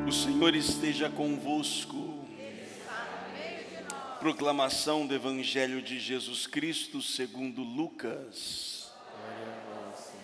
O Senhor esteja convosco. Proclamação do Evangelho de Jesus Cristo segundo Lucas. Glória a vós, Senhor.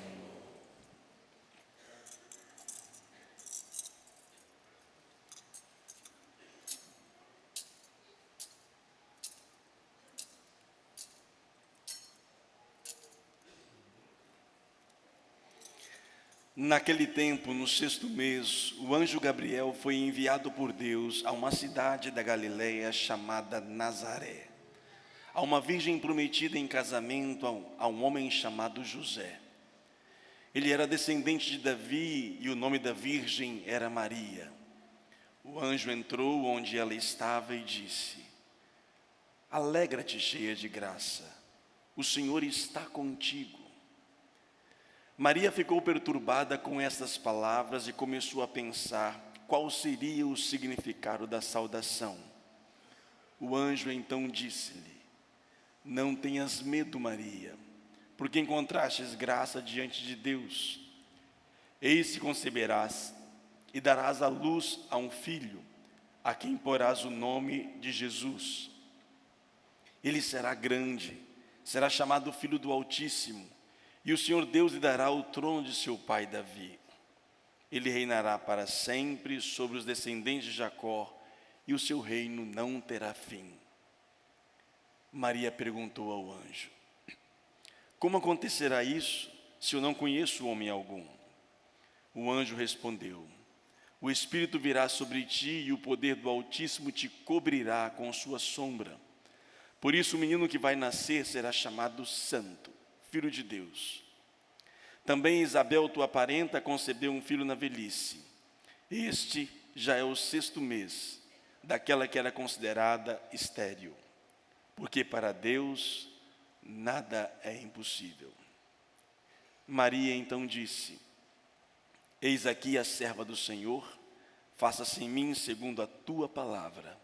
Naquele tempo, no 6º mês, o anjo Gabriel foi enviado por Deus a uma cidade da Galileia chamada Nazaré, a uma virgem prometida em casamento a um homem chamado José. Ele era descendente de Davi e o nome da virgem era Maria. O anjo entrou onde ela estava e disse: Alegra-te, cheia de graça, o Senhor está contigo. Maria ficou perturbada com estas palavras e começou a pensar qual seria o significado da saudação. O anjo então disse-lhe: Não tenhas medo, Maria, porque encontrastes graça diante de Deus. Eis que conceberás e darás à luz a um filho, a quem porás o nome de Jesus. Ele será grande, será chamado Filho do Altíssimo, e o Senhor Deus lhe dará o trono de seu pai Davi. Ele reinará para sempre sobre os descendentes de Jacó, e o seu reino não terá fim. Maria perguntou ao anjo: Como acontecerá isso, se eu não conheço homem algum? O anjo respondeu: O Espírito virá sobre ti, e o poder do Altíssimo te cobrirá com sua sombra. Por isso o menino que vai nascer será chamado Santo, Filho de Deus. Também Isabel, tua parenta, concebeu um filho na velhice. Este já é o 6º mês daquela que era considerada estéril, porque para Deus nada é impossível. Maria então disse: Eis aqui a serva do Senhor, faça-se em mim segundo a tua palavra.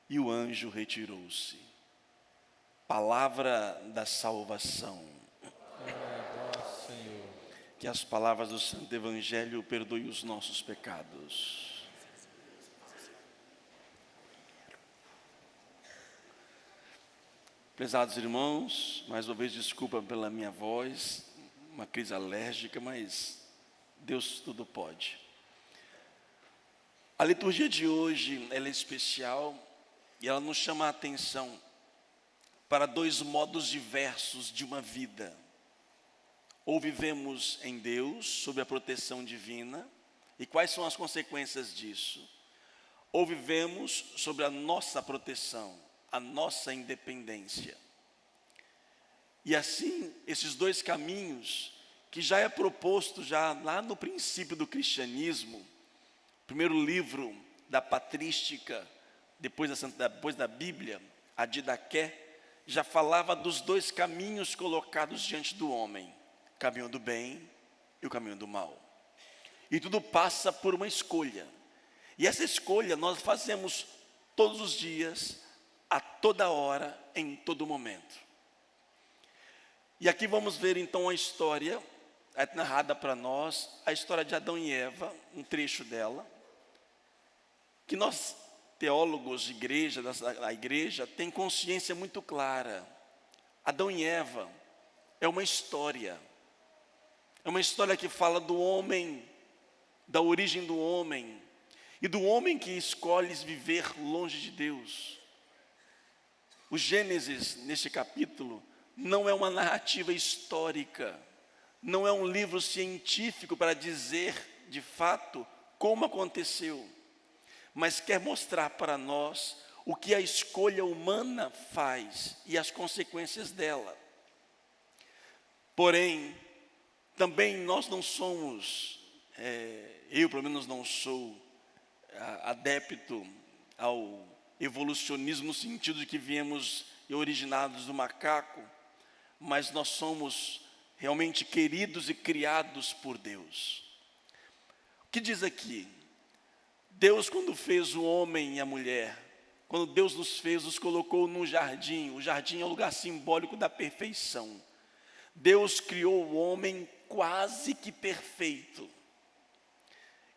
E o anjo retirou-se. Palavra da salvação. Glória a vós, Senhor. Que as palavras do Santo Evangelho perdoem os nossos pecados. Prezados irmãos, mais uma vez desculpa pela minha voz, uma crise alérgica, mas Deus tudo pode. A liturgia de hoje, ela é especial e ela nos chama a atenção para 2 modos diversos de uma vida. Ou vivemos em Deus, sob a proteção divina, e quais são as consequências disso? Ou vivemos sobre a nossa proteção, a nossa independência. E assim, esses 2 caminhos, que já é proposto já lá no princípio do cristianismo, primeiro livro da patrística, depois da Bíblia, a Didaqué, já falava dos 2 caminhos colocados diante do homem: o caminho do bem e o caminho do mal. E tudo passa por uma escolha. E essa escolha nós fazemos todos os dias, a toda hora, em todo momento. E aqui vamos ver então a história, narrada para nós, a história de Adão e Eva, um trecho dela, que nós, teólogos de igreja, da igreja, tem consciência muito clara. Adão e Eva é uma história que fala do homem, da origem do homem, e do homem que escolhe viver longe de Deus. O Gênesis, neste capítulo, não é uma narrativa histórica, não é um livro científico para dizer, de fato, como aconteceu, mas quer mostrar para nós o que a escolha humana faz e as consequências dela. Porém, também nós não somos, eu pelo menos não sou adepto ao evolucionismo no sentido de que viemos originados do macaco, mas nós somos realmente queridos e criados por Deus. O que diz aqui? Deus, quando fez o homem e a mulher, quando Deus nos fez, nos colocou num jardim. O jardim é o lugar simbólico da perfeição. Deus criou o homem quase que perfeito.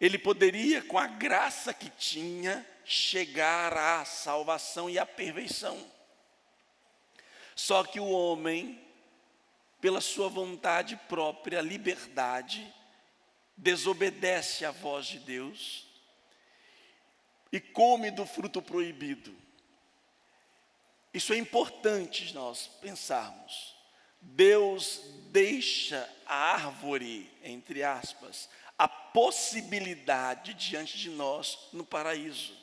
ele poderia, com a graça que tinha, chegar à salvação e à perfeição. Só que o homem, pela sua vontade própria, liberdade, desobedece à voz de Deus e come do fruto proibido. Isso é importante nós pensarmos. Deus deixa a árvore, entre aspas, a possibilidade diante de nós no paraíso.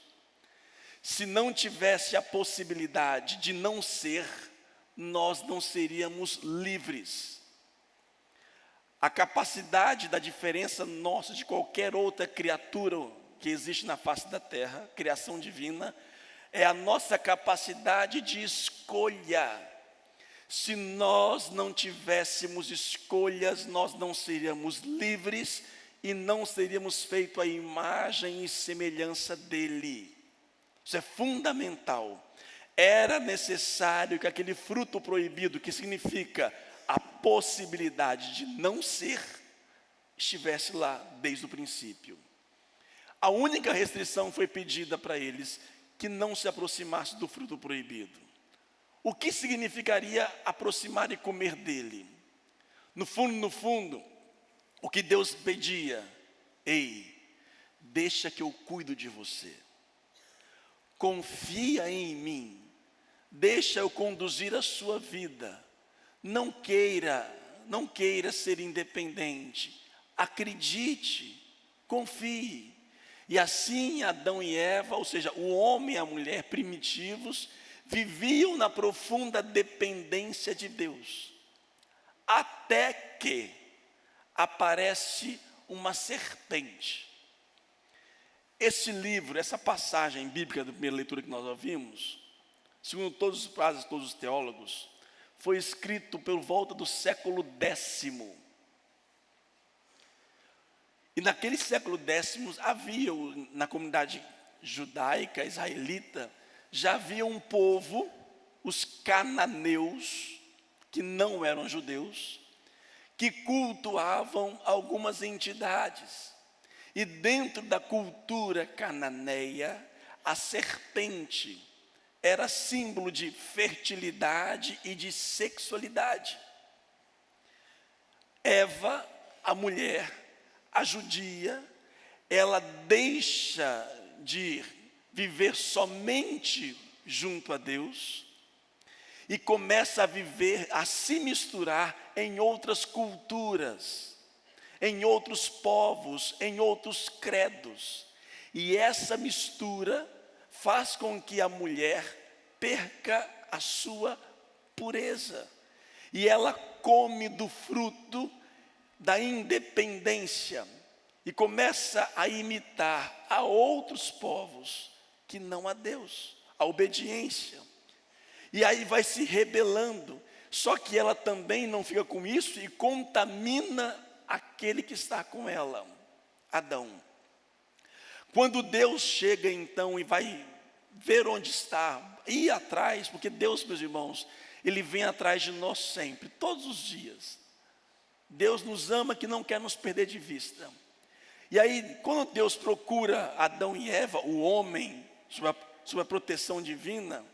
Se não tivesse a possibilidade de não ser, nós não seríamos livres. A capacidade da diferença nossa de qualquer outra criatura que existe na face da terra, criação divina, é a nossa capacidade de escolha. Se nós não tivéssemos escolhas, nós não seríamos livres e não seríamos feitos à imagem e semelhança dele. Isso é fundamental. Era necessário que aquele fruto proibido, que significa a possibilidade de não ser, estivesse lá desde o princípio. A única restrição foi pedida para eles, que não se aproximasse do fruto proibido. O que significaria aproximar e comer dele? No fundo, o que Deus pedia: ei, deixa que eu cuido de você. Confia em mim. Deixa eu conduzir a sua vida. Não queira ser independente. Acredite, confie. E assim Adão e Eva, ou seja, o homem e a mulher primitivos, viviam na profunda dependência de Deus. Até que aparece uma serpente. Esse livro, essa passagem bíblica da primeira leitura que nós ouvimos, segundo todos os teólogos, foi escrito por volta do século 10º. E naquele século 10º havia, na comunidade judaica, israelita, já havia um povo, os cananeus, que não eram judeus, que cultuavam algumas entidades. E dentro da cultura cananeia, a serpente era símbolo de fertilidade e de sexualidade. Eva, a mulher, a judia, ela deixa de viver somente junto a Deus e começa a viver, a se misturar em outras culturas, em outros povos, em outros credos. E essa mistura faz com que a mulher perca a sua pureza. E ela come do fruto da independência e começa a imitar a outros povos que não a Deus, a obediência. E aí vai se rebelando, só que ela também não fica com isso e contamina aquele que está com ela, Adão. Quando Deus chega então e vai ver onde está, ir atrás, porque Deus, meus irmãos, Ele vem atrás de nós sempre, todos os dias. Deus nos ama, que não quer nos perder de vista. E aí, quando Deus procura Adão e Eva, o homem, sob a proteção divina,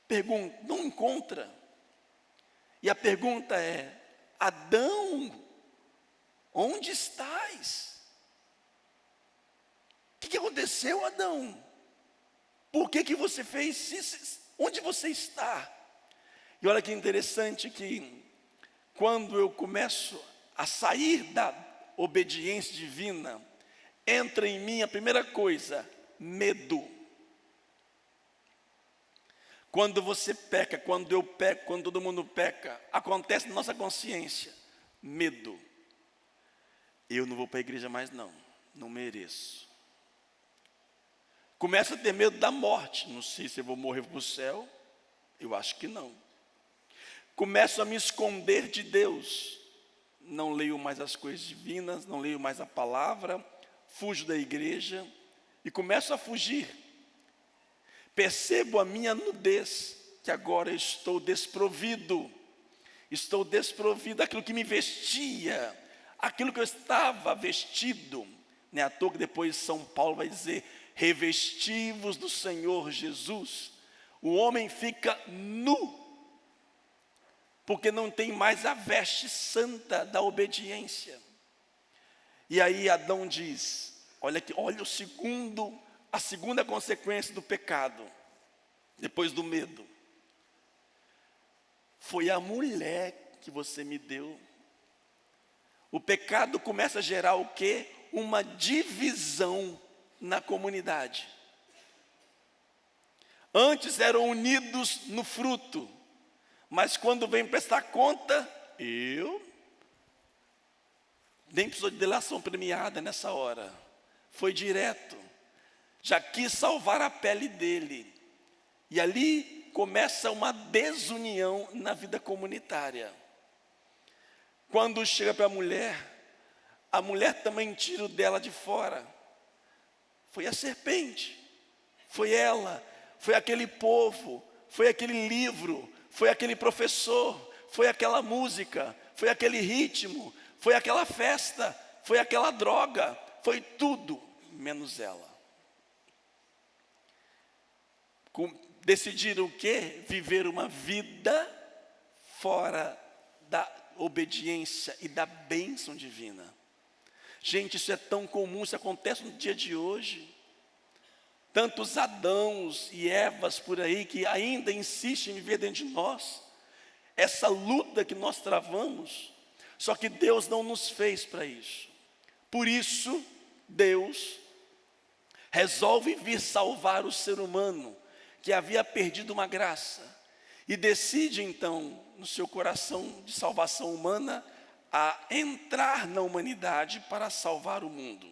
pergunta, não encontra. E a pergunta é: Adão, onde estás? O que aconteceu, Adão? Por que você fez isso? Onde você está? E olha que interessante que quando eu começo a sair da obediência divina, entra em mim a primeira coisa: medo. Quando você peca, quando eu peco, quando todo mundo peca, acontece na nossa consciência: medo. Eu não vou para a igreja mais não mereço. Começa a ter medo da morte. Não sei se eu vou morrer para o céu, eu acho que não. Começo a me esconder de Deus. Não leio mais as coisas divinas, não leio mais a palavra, fujo da igreja e começo a fugir. Percebo a minha nudez, que agora estou desprovido daquilo que me vestia, aquilo que eu estava vestido. Não é à toa que depois São Paulo vai dizer: revestivos do Senhor Jesus. O homem fica nu, porque não tem mais a veste santa da obediência. E aí Adão diz, olha a segunda consequência do pecado, depois do medo. Foi a mulher que você me deu. O pecado começa a gerar o quê? Uma divisão na comunidade. Antes eram unidos no fruto, mas quando vem prestar conta, nem precisou de delação premiada nessa hora, foi direto, já quis salvar a pele dele, e ali começa uma desunião na vida comunitária. Quando chega para a mulher também tira o dela de fora. Foi a serpente, foi ela, foi aquele povo, foi aquele livro, foi aquele professor, foi aquela música, foi aquele ritmo, foi aquela festa, foi aquela droga, foi tudo menos ela. Decidiram o quê? Viver uma vida fora da obediência e da bênção divina. Gente, isso é tão comum, isso acontece no dia de hoje. Tantos Adãos e Evas por aí que ainda insistem em viver dentro de nós. Essa luta que nós travamos, só que Deus não nos fez para isso. Por isso, Deus resolve vir salvar o ser humano que havia perdido uma graça. E decide então, no seu coração de salvação humana, a entrar na humanidade para salvar o mundo.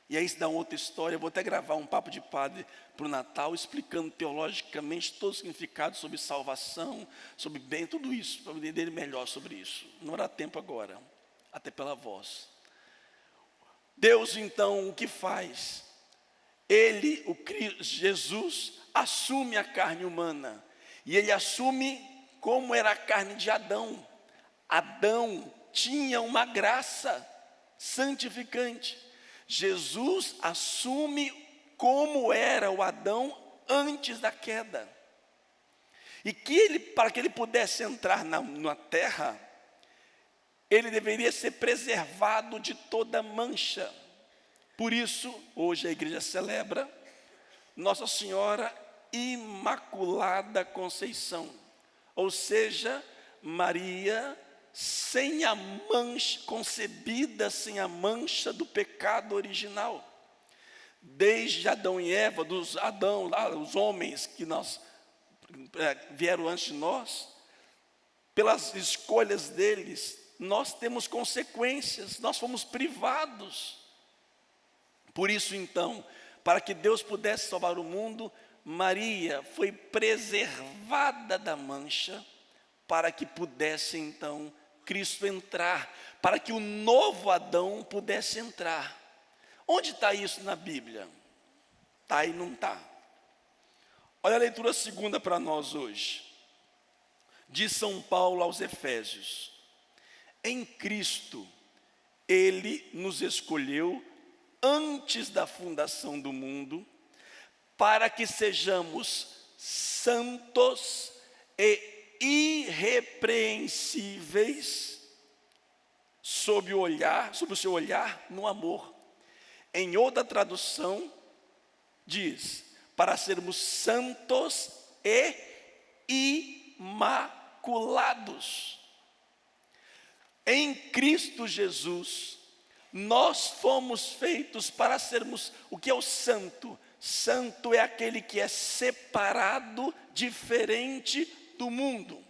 E aí se dá uma outra história. Eu vou até gravar um papo de padre para o Natal, explicando teologicamente todo o significado sobre salvação, sobre bem, tudo isso, para entender melhor sobre isso. Não era tempo agora, até pela voz. Deus então o que faz? Ele, Jesus, assume a carne humana. E ele assume como era a carne de Adão. Adão tinha uma graça santificante. Jesus assume como era o Adão antes da queda. E que para que ele pudesse entrar na terra, ele deveria ser preservado de toda mancha. Por isso, hoje a igreja celebra Nossa Senhora Imaculada Conceição, ou seja, Maria sem a mancha, concebida sem a mancha do pecado original. Desde Adão e Eva, os homens que vieram antes de nós, pelas escolhas deles, nós temos consequências, nós fomos privados. Por isso então, para que Deus pudesse salvar o mundo, Maria foi preservada da mancha, para que pudesse então Cristo entrar, para que o novo Adão pudesse entrar. Onde está isso na Bíblia? Está e não está. Olha a leitura segunda para nós hoje. De São Paulo aos Efésios. Em Cristo, Ele nos escolheu antes da fundação do mundo, para que sejamos santos e irrepreensíveis sob o seu olhar no amor. Em outra tradução diz, para sermos santos e imaculados. Em Cristo Jesus, nós fomos feitos para sermos o que é o santo. Santo é aquele que é separado, diferente do mundo.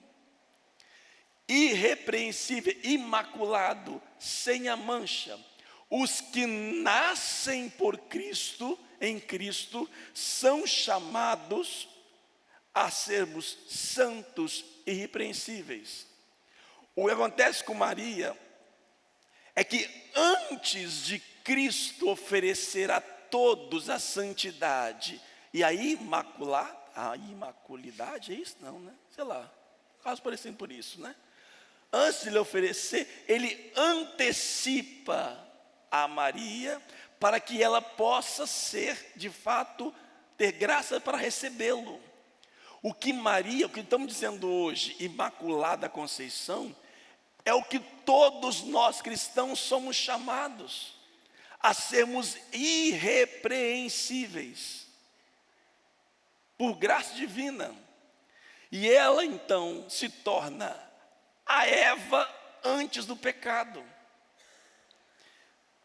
Irrepreensível, imaculado, sem a mancha. Os que nascem por Cristo, em Cristo, são chamados a sermos santos e irrepreensíveis. O que acontece com Maria é que antes de Cristo oferecer a todos a santidade e a imaculidade, é isso? Não, né? Sei lá, quase parecendo por isso, né? Antes de lhe oferecer, ele antecipa a Maria, para que ela possa ser, de fato, ter graça para recebê-lo. O que estamos dizendo hoje, Imaculada Conceição, é o que todos nós cristãos somos chamados, a sermos irrepreensíveis, por graça divina. E ela então se torna a Eva antes do pecado.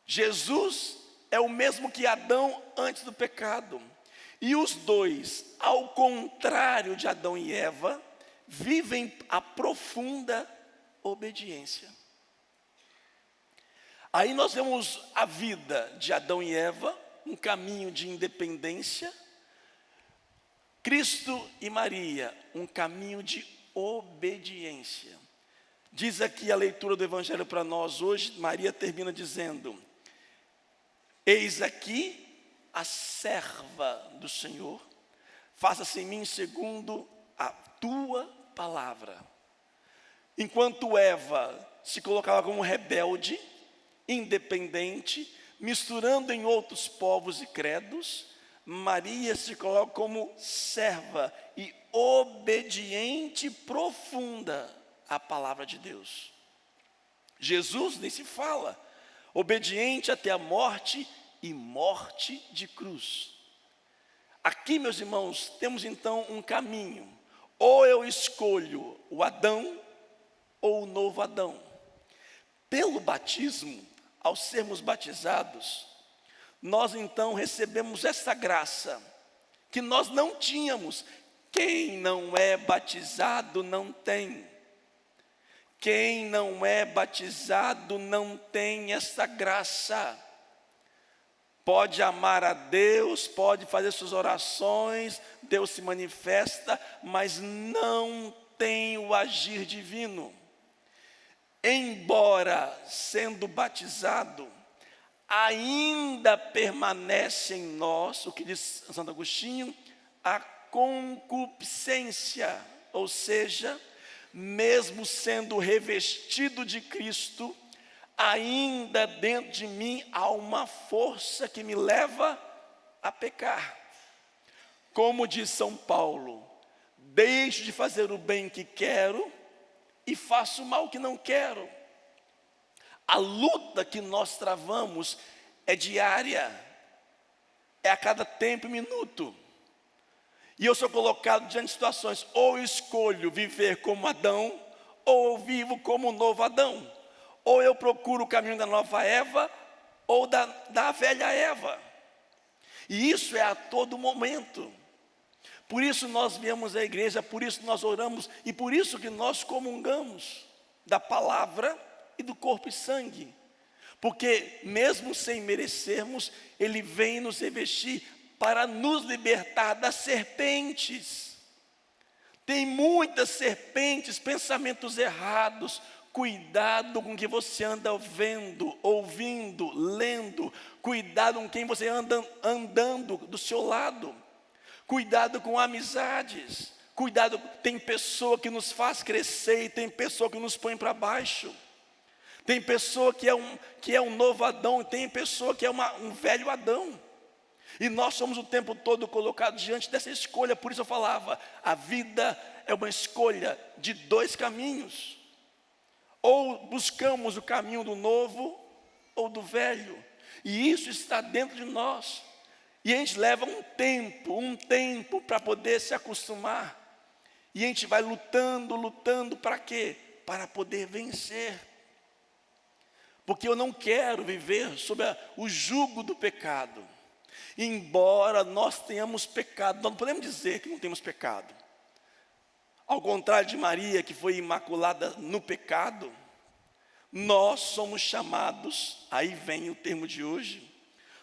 Jesus é o mesmo que Adão antes do pecado. E os dois, ao contrário de Adão e Eva, vivem a profunda obediência. Aí nós vemos a vida de Adão e Eva, um caminho de independência. Cristo e Maria, um caminho de obediência. Diz aqui a leitura do Evangelho para nós hoje, Maria termina dizendo: eis aqui a serva do Senhor, faça-se em mim segundo a tua palavra. Enquanto Eva se colocava como rebelde, independente, misturando em outros povos e credos, Maria se coloca como serva e obediente profunda à palavra de Deus. Jesus nem se fala, obediente até a morte e morte de cruz. Aqui, meus irmãos, temos então um caminho. Ou eu escolho o Adão ou o novo Adão. Pelo batismo, ao sermos batizados, nós então recebemos essa graça que nós não tínhamos. Quem não é batizado não tem. Quem não é batizado não tem essa graça. Pode amar a Deus, pode fazer suas orações, Deus se manifesta, mas não tem o agir divino. Embora sendo batizado, ainda permanece em nós, o que diz Santo Agostinho, a concupiscência, ou seja, mesmo sendo revestido de Cristo, ainda dentro de mim há uma força que me leva a pecar. Como diz São Paulo, deixo de fazer o bem que quero e faço o mal que não quero. A luta que nós travamos é diária, é a cada tempo e minuto. E eu sou colocado diante de situações, ou eu escolho viver como Adão, ou eu vivo como o novo Adão. Ou eu procuro o caminho da nova Eva, ou da velha Eva. E isso é a todo momento. Por isso nós viemos à igreja, por isso nós oramos, e por isso que nós comungamos da palavra e do corpo e sangue. Porque mesmo sem merecermos, Ele vem nos revestir para nos libertar das serpentes. Tem muitas serpentes, pensamentos errados. Cuidado com o que você anda vendo, ouvindo, lendo. Cuidado com quem você anda andando do seu lado. Cuidado com amizades. Cuidado, tem pessoa que nos faz crescer e tem pessoa que nos põe para baixo. Tem pessoa que é um novo Adão e tem pessoa que é um velho Adão. E nós somos o tempo todo colocados diante dessa escolha. Por isso eu falava, a vida é uma escolha de dois caminhos. Ou buscamos o caminho do novo ou do velho. E isso está dentro de nós. E a gente leva um tempo para poder se acostumar. E a gente vai lutando para quê? Para poder vencer. Porque eu não quero viver sob o jugo do pecado. Embora nós tenhamos pecado, nós não podemos dizer que não temos pecado. Ao contrário de Maria, que foi imaculada no pecado, nós somos chamados, aí vem o termo de hoje,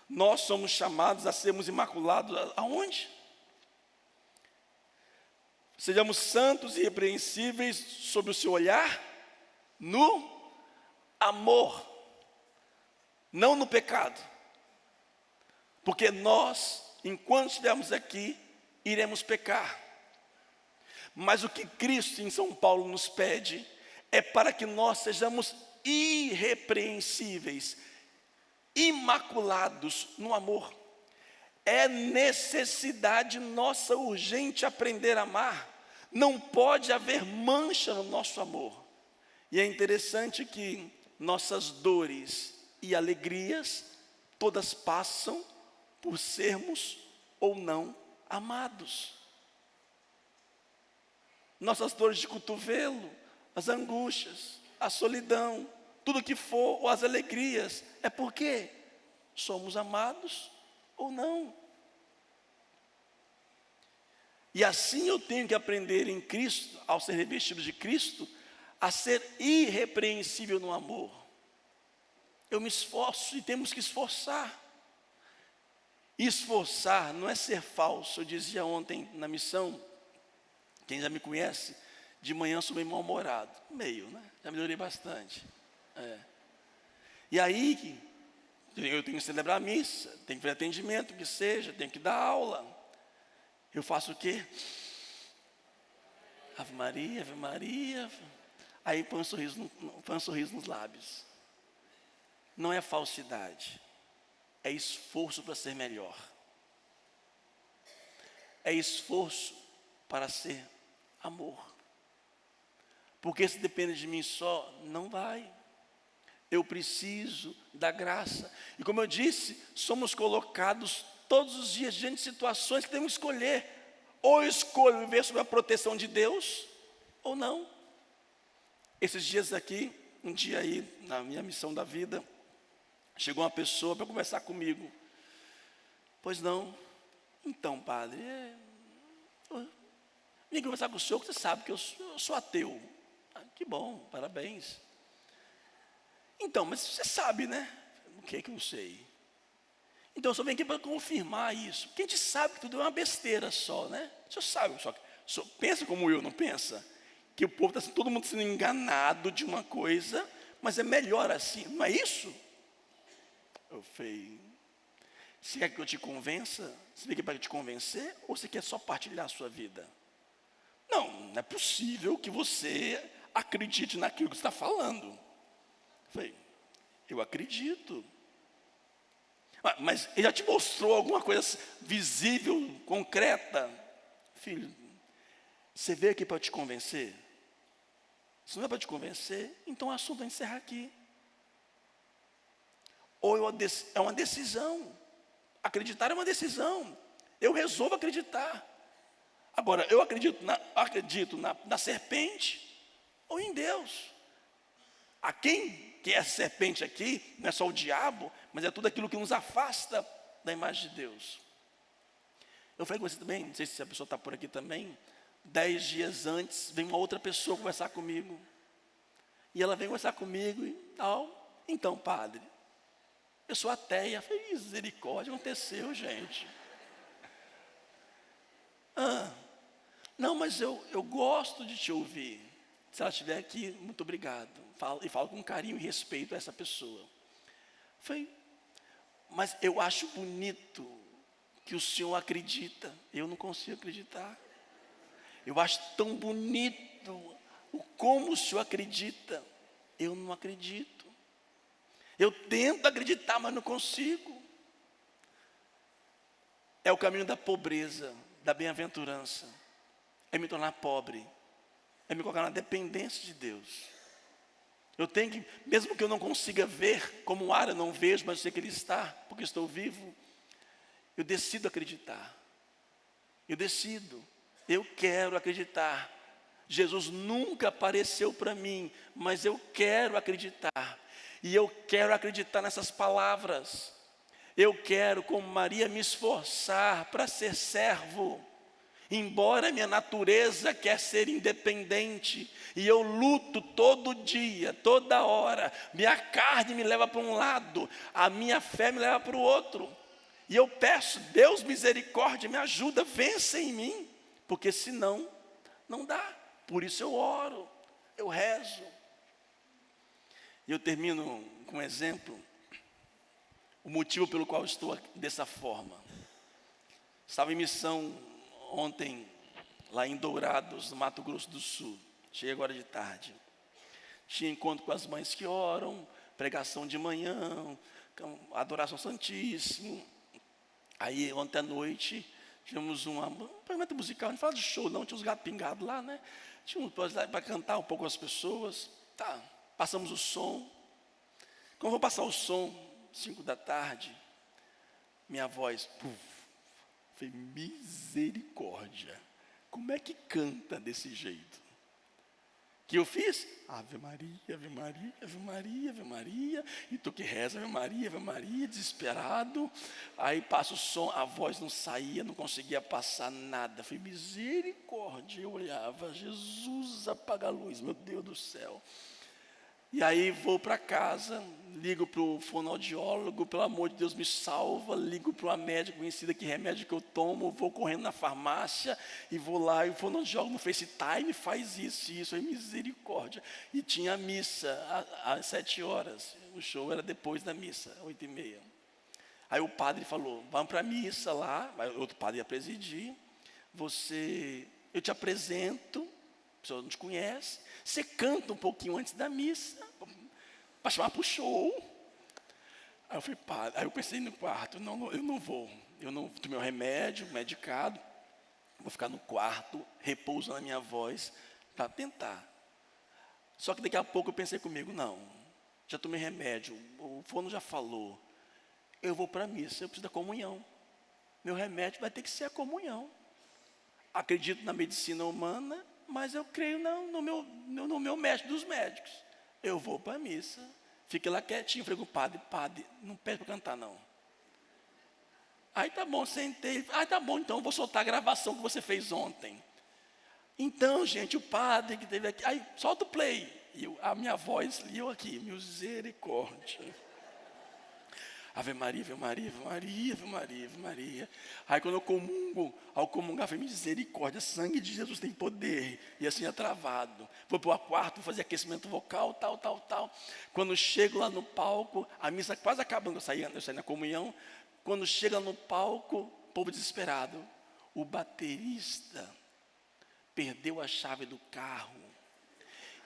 nós somos chamados a sermos imaculados aonde? Sejamos santos e irrepreensíveis sob o seu olhar, no amor, não no pecado. Porque nós, enquanto estivermos aqui, iremos pecar. Mas o que Cristo em São Paulo nos pede é para que nós sejamos irrepreensíveis. imaculados no amor. É necessidade nossa urgente aprender a amar. Não pode haver mancha no nosso amor. E é interessante que nossas dores e alegrias todas passam por sermos ou não amados. Nossas dores de cotovelo, as angústias, a solidão, tudo que for, ou as alegrias, é porque somos amados ou não. E assim eu tenho que aprender em Cristo, ao ser revestido de Cristo, a ser irrepreensível no amor. Eu me esforço e temos que esforçar. Esforçar não é ser falso. Eu dizia ontem na missão, quem já me conhece, de manhã sou meio mal-humorado. Meio, né? Já melhorei bastante. E aí, eu tenho que celebrar a missa, tenho que fazer atendimento, que seja, tenho que dar aula. Eu faço o quê? Ave Maria, Ave Maria. Aí põe um sorriso nos lábios. Não é falsidade, é esforço para ser melhor. É esforço para ser amor. Porque se depende de mim só, não vai. Eu preciso da graça. E como eu disse, somos colocados todos os dias diante de situações que temos que escolher. Ou escolho viver sob a proteção de Deus, ou não. Esses dias aqui, um dia aí, na minha missão da vida, chegou uma pessoa para conversar comigo. Pois não. Então, padre, vim conversar com o senhor, que você sabe que eu sou ateu. Que bom, parabéns. Então, mas você sabe, né? O que é que eu sei? Então, eu só venho aqui para confirmar isso. Porque a gente sabe que tudo é uma besteira só, né? O senhor sabe, só que o senhor pensa como eu, não pensa? Que o povo está todo mundo sendo enganado de uma coisa, mas é melhor assim, não é isso? Eu falei, você quer que eu te convença? Você veio aqui para te convencer? Ou você quer só partilhar a sua vida? Não é possível que você acredite naquilo que você está falando. Eu falei, eu acredito. Mas ele já te mostrou alguma coisa visível, concreta? Filho, você veio aqui para te convencer? Se não é para te convencer, então o assunto vai encerrar aqui. Ou é uma decisão. Acreditar é uma decisão. Eu resolvo acreditar. Agora, eu acredito na serpente ou em Deus. A quem que é a serpente aqui, não é só o diabo, mas é tudo aquilo que nos afasta da imagem de Deus. Eu falei com você também, não sei se a pessoa está por aqui também. 10 dias antes, vem uma outra pessoa conversar comigo. E ela vem conversar comigo e tal. Então, padre, eu sou ateia. Eu falei, misericórdia, aconteceu, gente. Não, mas eu gosto de te ouvir. Se ela estiver aqui, muito obrigado. Falo com carinho e respeito a essa pessoa. Eu falei, mas eu acho bonito que o senhor acredita. Eu não consigo acreditar. Eu acho tão bonito o como o senhor acredita. Eu não acredito. Eu tento acreditar, mas não consigo. É o caminho da pobreza, da bem-aventurança. É me tornar pobre. É me colocar na dependência de Deus. Eu tenho que, mesmo que eu não consiga ver, como o ar eu não vejo, mas eu sei que Ele está, porque estou vivo, eu decido acreditar. Eu decido. Eu quero acreditar. Jesus nunca apareceu para mim, mas eu quero acreditar. E eu quero acreditar nessas palavras. Eu quero, como Maria, me esforçar para ser servo. Embora minha natureza quer ser independente, e eu luto todo dia, toda hora, minha carne me leva para um lado, a minha fé me leva para o outro. E eu peço, Deus misericórdia, me ajuda, vença em mim, porque senão não dá. Por isso eu oro, eu rezo. E eu termino com um exemplo, o motivo pelo qual estou dessa forma. Estava em missão ontem, lá em Dourados, no Mato Grosso do Sul. Cheguei agora de tarde. Tinha encontro com as mães que oram, pregação de manhã, adoração Santíssimo. Aí ontem à noite tivemos um projeto musical, não fala de show não, tinha uns gatos pingados lá, né? Tinha um para cantar um pouco com as pessoas. Tá, passamos o som. Quando eu vou passar o som, 5 da tarde, minha voz, foi misericórdia. Como é que canta desse jeito? Que eu fiz? Ave Maria, Ave Maria, Ave Maria, Ave Maria. E tu que reza, Ave Maria, desesperado. Aí passa o som, a voz não saía, não conseguia passar nada. Foi misericórdia. Eu olhava, Jesus, apaga a luz, meu Deus do céu. E aí vou para casa, ligo para o fonoaudiólogo, pelo amor de Deus me salva, ligo para uma médica conhecida, que remédio que eu tomo, vou correndo na farmácia e vou lá, e o fonoaudiólogo no FaceTime faz isso, é misericórdia. E tinha a missa às 7 horas, o show era depois da missa, 8h30. Aí o padre falou, vamos para a missa lá, outro padre ia presidir, eu te apresento, a pessoa não te conhece, você canta um pouquinho antes da missa, para chamar para o show. Aí eu falei, padre, aí eu pensei no quarto, não, eu não vou, eu não tomei um remédio, medicado, vou ficar no quarto, repousando a minha voz, para tentar. Só que daqui a pouco eu pensei comigo, não, já tomei remédio, o fono já falou, eu vou para a missa, eu preciso da comunhão, meu remédio vai ter que ser a comunhão. Acredito na medicina humana, mas eu creio no meu médico dos médicos. Eu vou para a missa, fiquei lá quietinho, falei com o padre, não pede para cantar não. Aí tá bom, sentei, tá bom, então eu vou soltar a gravação que você fez ontem. Então, gente, o padre que teve aqui, aí solta o play, e a minha voz, e eu aqui, misericórdia. Ave Maria, Ave Maria, Ave Maria, Ave Maria, Ave Maria. Aí quando eu comungo, ao comungar, foi misericórdia, sangue de Jesus tem poder. E assim é travado. Vou para o quarto, vou fazer aquecimento vocal, tal. Quando chego lá no palco, a missa quase acabando, eu saí na comunhão. Quando chega no palco, o povo desesperado. O baterista perdeu a chave do carro.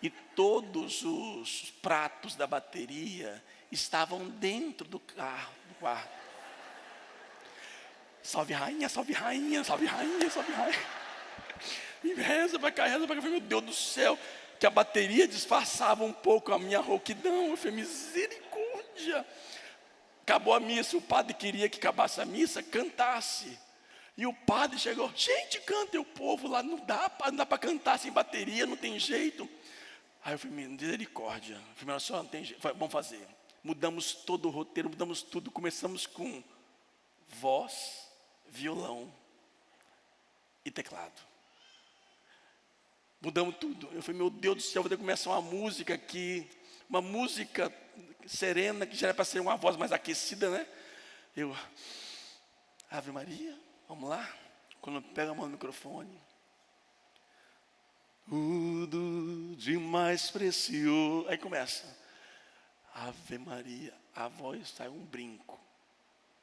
E todos os pratos da bateria estavam dentro do quarto. Salve rainha, salve rainha, salve rainha, salve rainha. E reza para cá, meu Deus do céu, que a bateria disfarçava um pouco a minha rouquidão. Eu falei, misericórdia. Acabou a missa, o padre queria que acabasse a missa, cantasse. E o padre chegou, gente, canta, e o povo lá, não dá para cantar sem bateria, não tem jeito. Aí eu falei, misericórdia. Eu falei, só não tem jeito, vamos fazer. Mudamos todo o roteiro, mudamos tudo, começamos com voz, violão e teclado. Mudamos tudo. Eu falei, meu Deus do céu, vou ter que começar uma música aqui, uma música serena, que já era para ser uma voz mais aquecida, né? Ave Maria, vamos lá. Quando eu pego a mão no microfone, tudo de mais precioso. Aí começa, Ave Maria, a voz sai um brinco.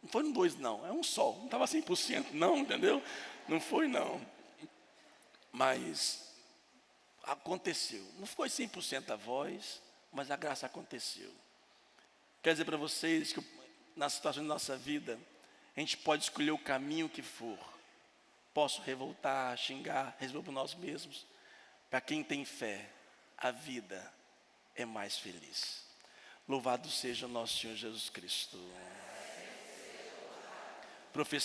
Não foi um 2 não, é um só. Não estava 100% não, entendeu? Não foi não. Mas aconteceu. Não foi 100% a voz, mas a graça aconteceu. Quer dizer para vocês que na situação da nossa vida, a gente pode escolher o caminho que for. Posso revoltar, xingar, resolver por nós mesmos. Para quem tem fé, a vida é mais feliz. Louvado seja o nosso Senhor Jesus Cristo. Professor